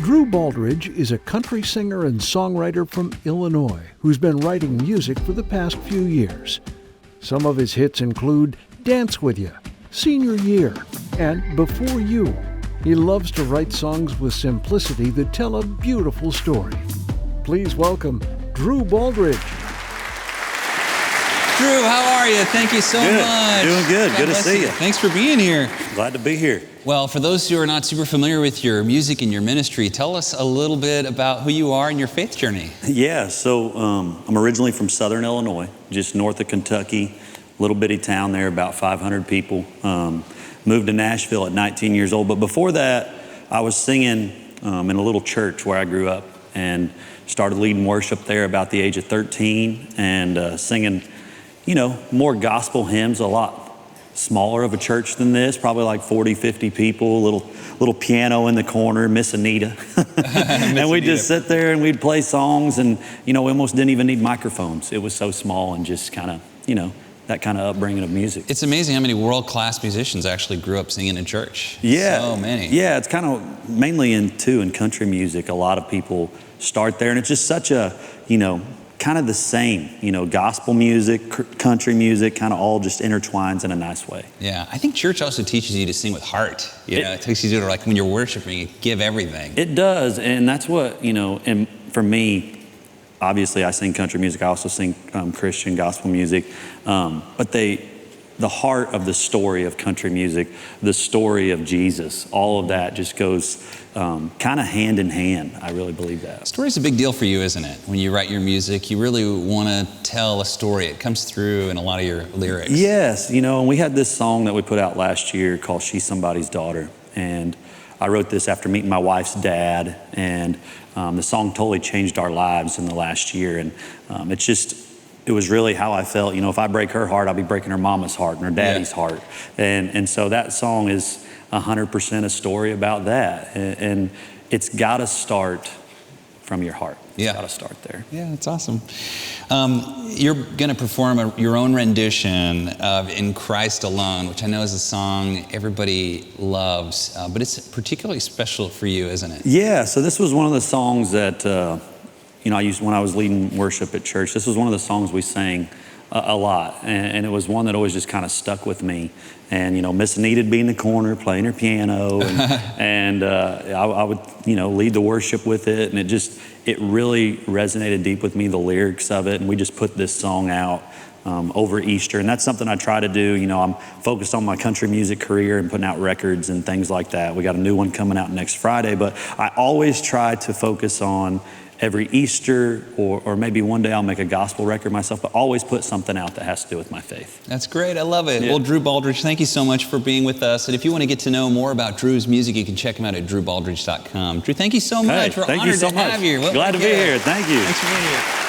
Drew Baldridge is a country singer and songwriter from Illinois who's been writing music for the past few years. Some of his hits include Dance With Ya, Senior Year, and Before You. He loves to write songs with simplicity that tell a beautiful story. Please welcome Drew Baldridge. Drew, how are you? Thank you so much. Doing good. Good to see you. Thanks for being here. Glad to be here. Well, for those who are not super familiar with your music and your ministry, tell us a little bit about who you are and your faith journey. Yeah, so I'm originally from Southern Illinois, just north of Kentucky, little bitty town there, about 500 people. Moved to Nashville at 19 years old, but before that, I was singing in a little church where I grew up and started leading worship there about the age of 13 and singing, more gospel hymns, a lot smaller of a church than this, probably like 40, 50 people, little piano in the corner, Miss Anita. And we'd just sit there and we'd play songs and, we almost didn't even need microphones. It was so small and just kind of, that kind of upbringing of music. It's amazing how many world-class musicians actually grew up singing in church. Yeah. So many. Yeah, it's kind of mainly in country music. A lot of people start there and it's just such a, kind of the same, gospel music, country music, kind of all just intertwines in a nice way. Yeah, I think church also teaches you to sing with heart. It teaches you to, like, when you're worshiping, you give everything. It does, and that's what, and for me, obviously I sing country music, I also sing Christian gospel music, but the heart of the story of country music, the story of Jesus, all of that just goes kind of hand in hand. I really believe that. Story's a big deal for you, isn't it? When you write your music, you really want to tell a story. It comes through in a lot of your lyrics. Yes, and we had this song that we put out last year called She's Somebody's Daughter. And I wrote this after meeting my wife's dad. And the song totally changed our lives in the last year. And it was really how I felt. If I break her heart, I'll be breaking her mama's heart and her daddy's heart. And so that song is 100% a story about that. And it's got to start from your heart. It's got to start there. Yeah, that's awesome. You're going to perform your own rendition of In Christ Alone, which I know is a song everybody loves, but it's particularly special for you, isn't it? Yeah, so this was one of the songs that I used when I was leading worship at church. This was one of the songs we sang a lot, and it was one that always just kind of stuck with me. And Miss Anita would be in the corner playing her piano, and I would lead the worship with it, and it really resonated deep with me, the lyrics of it. And we just put this song out over Easter, and that's something I try to do. I'm focused on my country music career and putting out records and things like that. We got a new one coming out next Friday, but I always try to focus on every Easter, or maybe one day I'll make a gospel record myself, but always put something out that has to do with my faith. That's great. I love it. Yeah. Well, Drew Baldridge, thank you so much for being with us. And if you want to get to know more about Drew's music, you can check him out at drewbaldridge.com. Drew, thank you so much. We're honored to have you. Glad to be here. Thank you. Thanks for being here.